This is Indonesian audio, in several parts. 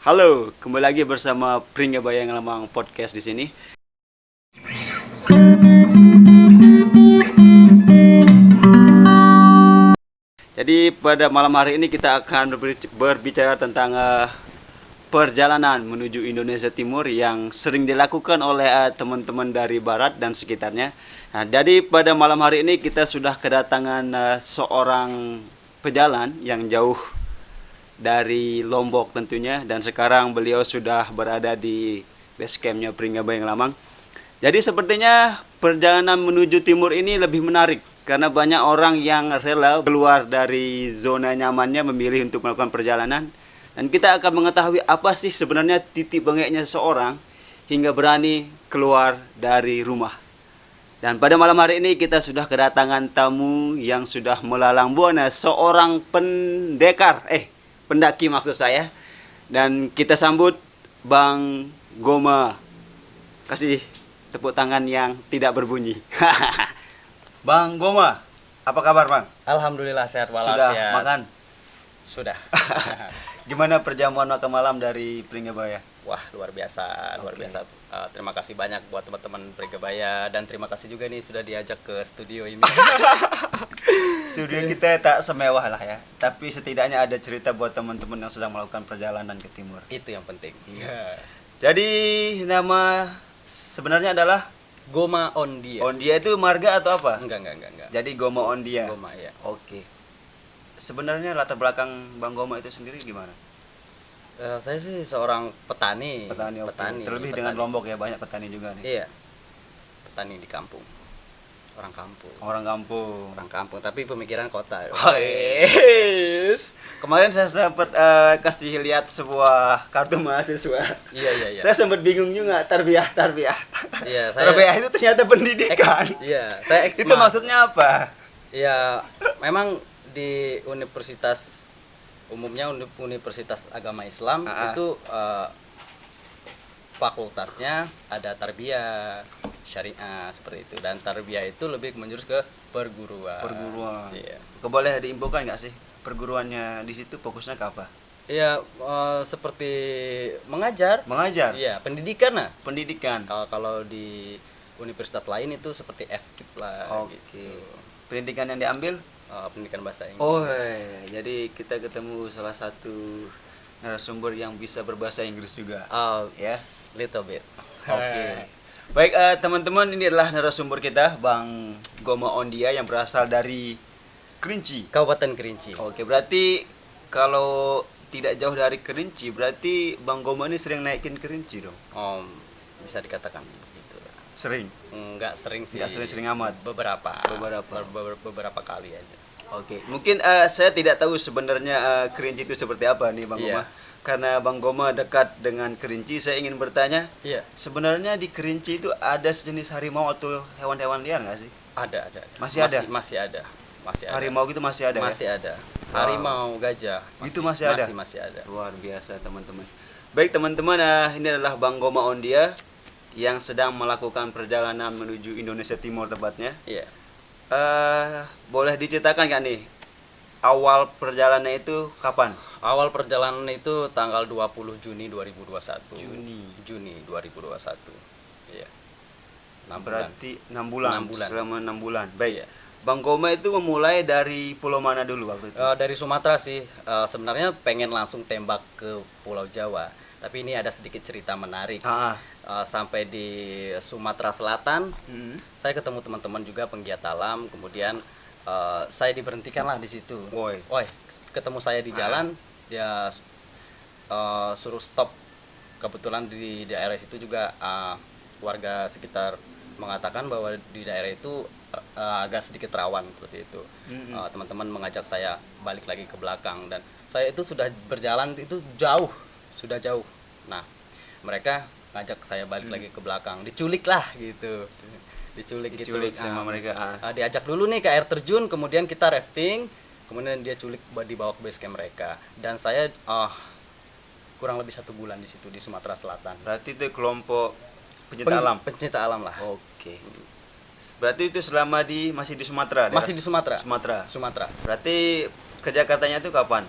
Halo, kembali lagi bersama Pringga Bayang Lamang Podcast di sini. Jadi pada malam hari ini kita akan berbicara tentang perjalanan menuju Indonesia Timur yang sering dilakukan oleh teman-teman dari Barat dan sekitarnya. Nah, jadi pada malam hari ini kita sudah kedatangan seorang pejalan yang jauh dari Lombok tentunya, dan sekarang beliau sudah berada di base campnya Pringga Bayang Lamang. Jadi sepertinya perjalanan menuju timur ini lebih menarik karena banyak orang yang rela keluar dari zona nyamannya memilih untuk melakukan perjalanan, dan kita akan mengetahui apa sih sebenarnya titik bengeknya seseorang hingga berani keluar dari rumah. Dan pada malam hari ini kita sudah kedatangan tamu yang sudah melalang buana, seorang pendaki maksud saya. Dan kita sambut Bang Goma. Kasih tepuk tangan yang tidak berbunyi. Bang Goma, apa kabar Bang? Alhamdulillah sehat walafiat. Sudah makan? Sudah. Gimana perjamuan makan malam dari Pringgabaya? Wah, luar biasa, luar biasa. Terima kasih banyak buat teman-teman Pringgabaya, dan terima kasih juga nih sudah diajak ke studio ini. Studio kita tak semewah lah ya, tapi setidaknya ada cerita buat teman-teman yang sedang melakukan perjalanan ke timur. Itu yang penting. Iya. Jadi nama sebenarnya adalah Goma Ondia. Ondia itu marga atau apa? Enggak. Jadi Goma Ondia. Goma ya. Oke. Sebenarnya latar belakang Bang Goma itu sendiri gimana? Saya sih seorang petani. Petani. Petani. Terlebih petani. dengan Lombok ya, banyak petani juga nih. Iya. Petani di kampung. Orang kampung. Orang kampung, tapi pemikiran kota. Oh, yes. Kemarin saya sempat kasih lihat sebuah kartu mahasiswa. Iya. Saya sempat bingung juga, tarbiyah. Iya, saya Tarbiyah itu ternyata pendidikan. Iya, saya Itu maksudnya apa? Ya, memang di universitas umumnya Universitas Agama Islam itu fakultasnya ada tarbiyah syariah seperti itu, dan tarbiyah itu lebih menjurus ke perguruan. Iya. Boleh diinfokan nggak sih perguruannya di situ fokusnya ke apa? Iya, seperti mengajar. Iya, pendidikan lah. Pendidikan. Kalau di universitas lain itu seperti FKIP lah. Oke. Gitu. Pendidikan yang diambil? Pendidikan bahasa Inggris. Oh, jadi kita ketemu salah satu narasumber yang bisa berbahasa Inggris juga. Ya, little bit. Oke. Baik, teman-teman, ini adalah narasumber kita, Bang Goma Ondia yang berasal dari Kerinci. Kabupaten Kerinci. Oke, berarti kalau tidak jauh dari Kerinci, berarti Bang Goma ini sering naikin Kerinci dong? Bisa dikatakan begitu. Sering? Enggak sering sih. Enggak sering-sering amat? Beberapa kali aja. Oke, mungkin saya tidak tahu sebenarnya Kerinci itu seperti apa nih Bang Goma. Karena Bang Goma dekat dengan Kerinci, saya ingin bertanya. Iya. Sebenarnya di Kerinci itu ada sejenis harimau atau hewan-hewan liar nggak sih? Ada. Masih ada. Harimau gitu masih ada? Masih ada. Harimau, gajah. Itu masih ada. Masih ada. Luar biasa teman-teman. Baik teman-teman, ini adalah Bang Goma Ondia yang sedang melakukan perjalanan menuju Indonesia Timur tepatnya. Iya. Boleh diceritakan nggak nih awal perjalanannya itu kapan? Awal perjalanan itu tanggal 20 Juni 2021. Juni 2021. Iya. 6 Berarti 6 bulan. Selama 6 bulan. Baik. Iya. Bang Goma itu memulai dari pulau mana dulu waktu itu? Dari Sumatera sih. Sebenarnya pengen langsung tembak ke Pulau Jawa, tapi ini ada sedikit cerita menarik. Sampai di Sumatera Selatan, saya ketemu teman-teman juga penggiat alam. Kemudian saya diberhentikan lah di situ. Woi, ketemu saya di jalan, dia suruh stop. Kebetulan di daerah itu juga warga sekitar mengatakan bahwa di daerah itu agak sedikit rawan seperti itu. Teman-teman mengajak saya balik lagi ke belakang, dan saya itu sudah berjalan itu sudah jauh. Nah, mereka ngajak saya balik lagi ke belakang, diculik lah gitu. Diculik sama mereka. Diajak dulu nih ke air terjun, kemudian kita rafting, kemudian dia culik dibawa ke base camp mereka, dan saya kurang lebih 1 bulan di situ di Sumatera Selatan. Berarti itu kelompok pencinta alam lah. Oke. Berarti itu selama masih di Sumatera? Masih di Sumatera. Berarti ke Jakartanya itu kapan?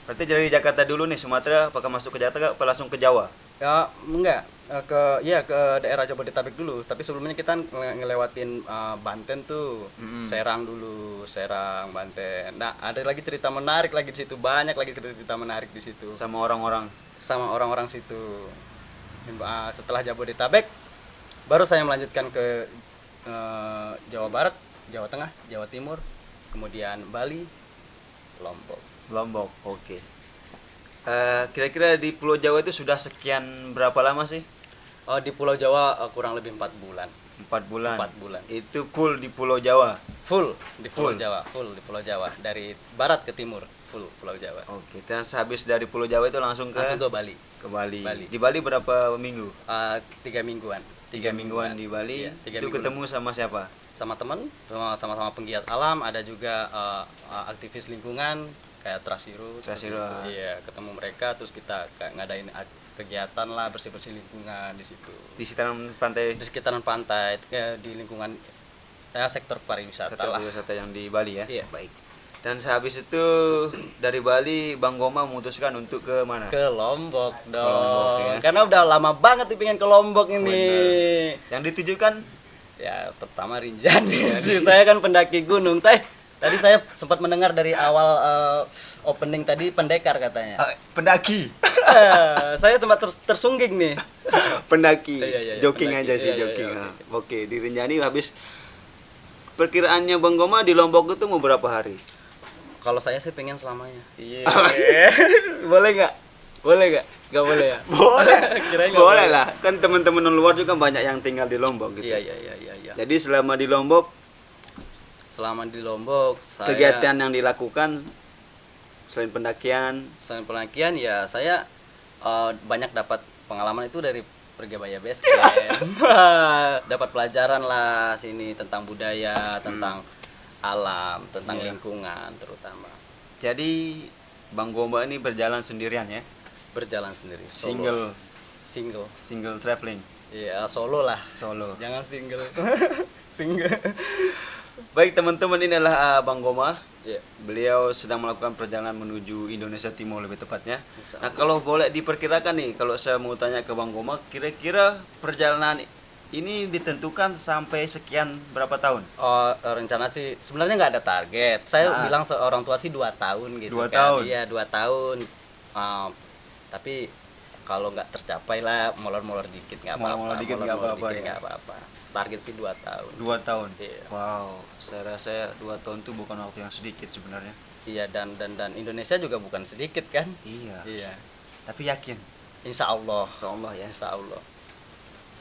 Berarti dari Jakarta dulu nih, Sumatera, apakah masuk ke Jakarta apa langsung ke Jawa? Ya enggak, ke daerah Jabodetabek dulu, tapi sebelumnya kita ngelewatin Banten tuh. Serang dulu, Serang, Banten. Nah, ada lagi cerita menarik lagi di situ, banyak lagi cerita menarik di situ Sama orang-orang. sama orang-orang situ. Setelah Jabodetabek baru saya melanjutkan ke Jawa Barat, Jawa Tengah, Jawa Timur, kemudian Bali, Lombok. Lombok, oke. Kira-kira di Pulau Jawa itu sudah sekian berapa lama sih? Di Pulau Jawa kurang lebih 4 bulan. 4 bulan. 4 bulan. Itu full di Pulau Jawa. Full di Pulau Full. Jawa, full di Pulau Jawa. Dari barat ke timur, full Pulau Jawa. Oke, dan habis dari Pulau Jawa itu langsung ke Langsung ke Bali. Bali. Bali. Di Bali berapa minggu? 3 mingguan. 3 mingguan di Bali. Iya, 3 Itu mingguan. ketemu sama siapa? Sama teman, sama-sama penggiat alam, ada juga aktivis lingkungan kayak Trasiru. Trasiru. Iya, ketemu mereka terus kita kayak ngadain kegiatan lah, bersih-bersih lingkungan di situ. Di sekitaran pantai. Di sekitaran pantai, di lingkungan sektor pariwisata lah. Wisata yang di Bali ya. Iya. Baik. Dan sehabis itu dari Bali Bang Goma memutuskan untuk ke mana? Ke Lombok dong. Lombok, ya. Karena udah lama banget nih pengen ke Lombok ini. Bener. Yang ditujukan Ya, pertama Rinjani. Saya kan pendaki gunung, Teh. Tadi saya sempat mendengar dari awal opening tadi pendekar katanya. pendaki. Saya tempat tersungging nih. Pendaki. Iya, Joking pendaki. aja sih, Iya, joking. iya, Oke, di Rinjani habis perkiraannya Bang Goma di Lombok itu mau berapa hari? Kalau saya sih pengen selamanya. Iya. Boleh nggak? Boleh nggak? Nggak boleh ya? Boleh. Kirain nggak Boleh lah. Kan teman-teman luar juga banyak yang tinggal di Lombok gitu. Iya. Jadi selama di Lombok, Selama di Lombok, saya kegiatan yang dilakukan selain pendakian, pendakian ya saya banyak dapat pengalaman itu dari Pergebaya Base Camp. Dapat pelajaran lah sini tentang budaya, tentang alam, tentang Iya. lingkungan terutama. jadi Bang Goma ini berjalan sendirian ya, Berjalan sendiri, Single. single. traveling, Iya, solo lah. solo. Jangan single. Single. Baik teman-teman, inilah Bang Goma. Iya. Beliau sedang melakukan perjalanan menuju Indonesia Timur lebih tepatnya. Insya Nah Allah. kalau boleh diperkirakan nih, kalau saya mau tanya ke Bang Goma, kira-kira perjalanan ini ditentukan sampai sekian berapa tahun? Rencana sih sebenarnya nggak ada target. Saya Nah. bilang seorang tua sih 2 tahun gitu 2 kan. tahun. Iya, 2 tahun. Tapi kalau nggak tercapai lah, molor-molor dikit nggak apa-apa. Molor-molor dikit nggak Molor-molor apa-apa dikit ya. nggak apa-apa. Target sih 2 tahun. 2 tahun. Iya. Wow, saya rasa 2 tahun itu bukan waktu yang sedikit sebenarnya. Iya, dan Indonesia juga bukan sedikit kan? Iya. Iya. Tapi yakin, Insya Allah. insyaallah ya. Insya Allah.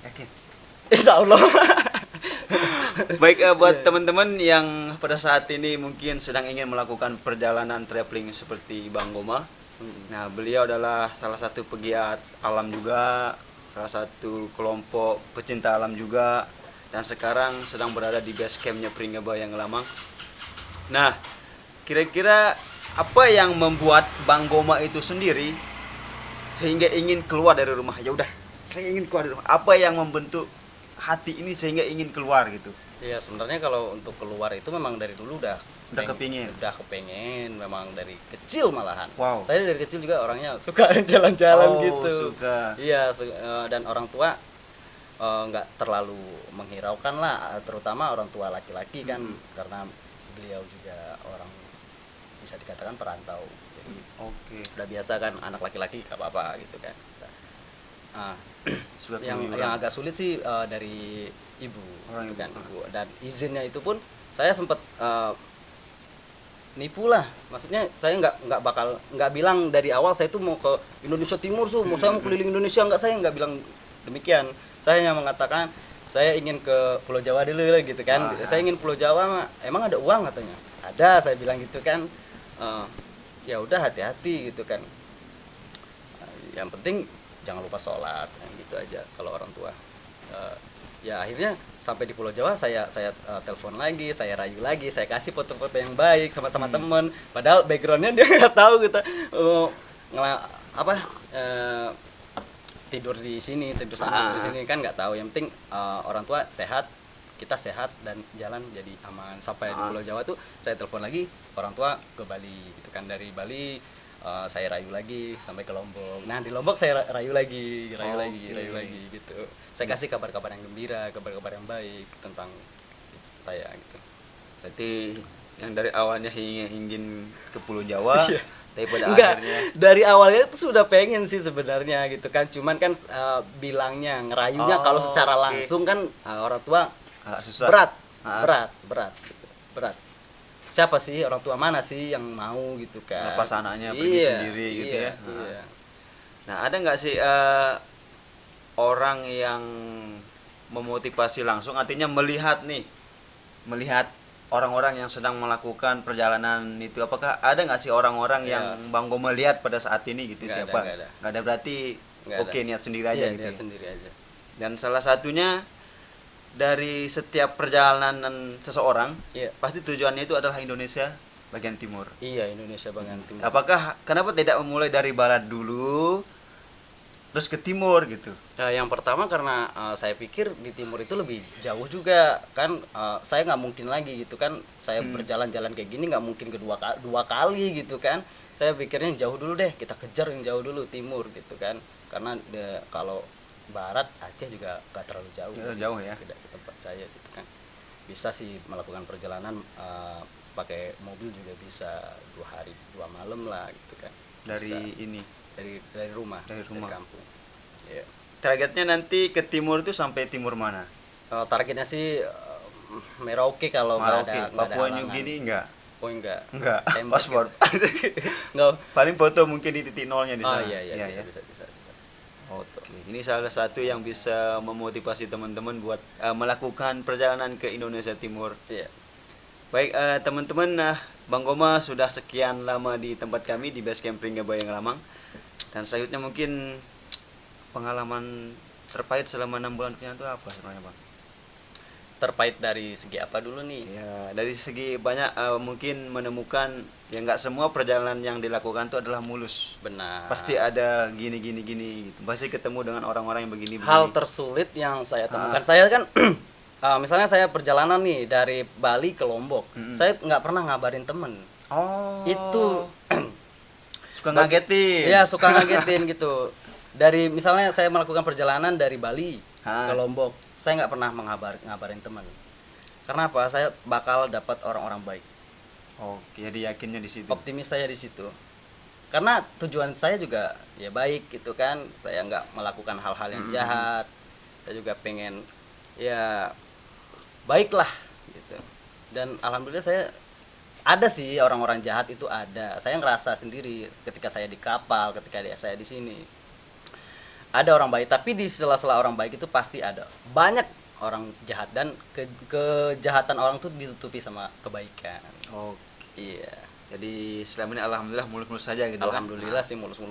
Yakin. Insya Allah. Baik, buat teman-teman yang pada saat ini mungkin sedang ingin melakukan perjalanan traveling seperti Bang Goma. Nah, beliau adalah salah satu pegiat alam juga, salah satu kelompok pecinta alam juga, dan sekarang sedang berada di base campnya Pringgebaya Ngelamang. Nah, kira-kira apa yang membuat Bang Goma itu sendiri sehingga ingin keluar dari rumah? Ya udah, saya ingin keluar dari rumah. Apa yang membentuk hati ini sehingga ingin keluar gitu? Iya, sebenarnya kalau untuk keluar itu memang dari dulu udah kepingin. Udah kepengen, memang dari kecil malahan. Wow. Saya dari kecil juga orangnya suka jalan-jalan Oh, gitu. suka. Iya, dan orang tua nggak terlalu menghiraukan lah, terutama orang tua laki-laki kan, karena beliau juga orang bisa dikatakan perantau. Jadi Oke. udah biasa kan anak laki-laki nggak apa-apa gitu kan. Sudah yang agak sulit sih dari ibu, Orang gitu kan, ibu. ibu. Dan izinnya itu pun saya sempat nipu lah, maksudnya saya nggak bilang dari awal saya tuh mau ke Indonesia Timur mau saya mau keliling Indonesia, saya nggak bilang demikian. Saya hanya mengatakan saya ingin ke Pulau Jawa dulu gitu kan. Saya ingin Pulau Jawa mah emang ada uang katanya, ada, saya bilang gitu kan. Ya udah, hati-hati gitu kan, yang penting jangan lupa sholat kan, gitu aja kalau orang tua. Ya akhirnya sampai di Pulau Jawa saya telepon lagi, saya rayu lagi, saya kasih foto-foto yang baik sama temen, padahal backgroundnya dia nggak tahu gitu. Tidur di sini, tidur di sini kan nggak tahu. Yang penting orang tua sehat, kita sehat, dan jalan jadi aman. Sampai di Pulau Jawa tuh saya telepon lagi orang tua ke Bali gitu kan. Dari Bali saya rayu lagi sampai ke Lombok. Nah di Lombok saya rayu lagi, rayu lagi gitu. Saya kasih kabar-kabar yang gembira, kabar-kabar yang baik tentang saya gitu. Berarti yang dari awalnya ingin ke Pulau Jawa, Iya. tapi pada Enggak, akhirnya dari awalnya itu sudah pengen sih sebenarnya gitu kan. Cuman kan bilangnya ngerayunya kalau secara langsung kan orang tua susah. berat gitu. Berat. Siapa sih orang tua mana sih yang mau gitu kan? Lepas anaknya pergi sendiri gitu ya. Iya. Nah, ada nggak sih orang yang memotivasi langsung, artinya melihat orang-orang yang sedang melakukan perjalanan itu, apakah ada nggak sih orang-orang yang Bang Goma lihat pada saat ini gitu? Nggak Siapa? ada. Nggak ada, berarti oke, niat sendiri aja gitu. Niat sendiri aja. Dan salah satunya dari setiap perjalanan seseorang, pasti tujuannya itu adalah Indonesia bagian timur. Iya, Indonesia bagian timur. Kenapa tidak memulai dari barat dulu, terus ke timur gitu? Nah, yang pertama karena saya pikir di timur itu lebih jauh juga kan. Saya nggak mungkin lagi gitu kan. Saya berjalan-jalan kayak gini nggak mungkin dua kali gitu kan. Saya pikirnya jauh dulu deh, kita kejar yang jauh dulu timur gitu kan. Karena kalau barat Aceh juga nggak terlalu jauh. Jauh ya. Tidak ke tempat saya gitu kan. Bisa sih melakukan perjalanan pakai mobil juga bisa 2 hari 2 malam lah gitu kan. Dari rumah, dari kampung. Yeah. Targetnya nanti ke timur itu sampai timur mana? Targetnya sih Merauke kalau nggak ada Papua New Guinea enggak? Oh enggak. Paspor. Enggak. Paling foto mungkin di titik nolnya di sana. Iya. Bisa. Oke. Ini salah satu yang bisa memotivasi teman-teman buat melakukan perjalanan ke Indonesia Timur. Iya. Baik, teman-teman, Bang Goma sudah sekian lama di tempat kami di Base Camp Pringgabayang Lamang. Dan selanjutnya mungkin pengalaman terpahit selama 6 bulan itu apa sebenarnya, Bang? Terpahit dari segi apa dulu nih? Ya, dari segi banyak mungkin menemukan ya nggak semua perjalanan yang dilakukan itu adalah mulus. Benar. Pasti ada gini gitu. Pasti ketemu dengan orang-orang yang begini. Hal tersulit yang saya temukan, saya kan misalnya saya perjalanan nih dari Bali ke Lombok, saya nggak pernah ngabarin temen. Itu suka ngagetin. Iya, suka ngagetin gitu. Dari misalnya saya melakukan perjalanan dari Bali ke Lombok, saya nggak pernah ngabarin teman. Karena apa? Saya bakal dapat orang-orang baik. Oke, jadi yakinnya di situ. Optimis saya di situ. Karena tujuan saya juga ya baik gitu kan. Saya nggak melakukan hal-hal yang jahat. Saya juga pengen ya baiklah gitu. Dan alhamdulillah saya ada sih orang-orang jahat itu ada. Saya ngerasa sendiri ketika saya di kapal, ketika saya di sini. Ada orang baik, tapi di sela-sela orang baik itu pasti ada banyak orang jahat, dan kejahatan orang tuh ditutupi sama kebaikan. Oh iya. Jadi selama ini alhamdulillah mulus-mulus saja gitu. Alhamdulillah sih mulus-mulus.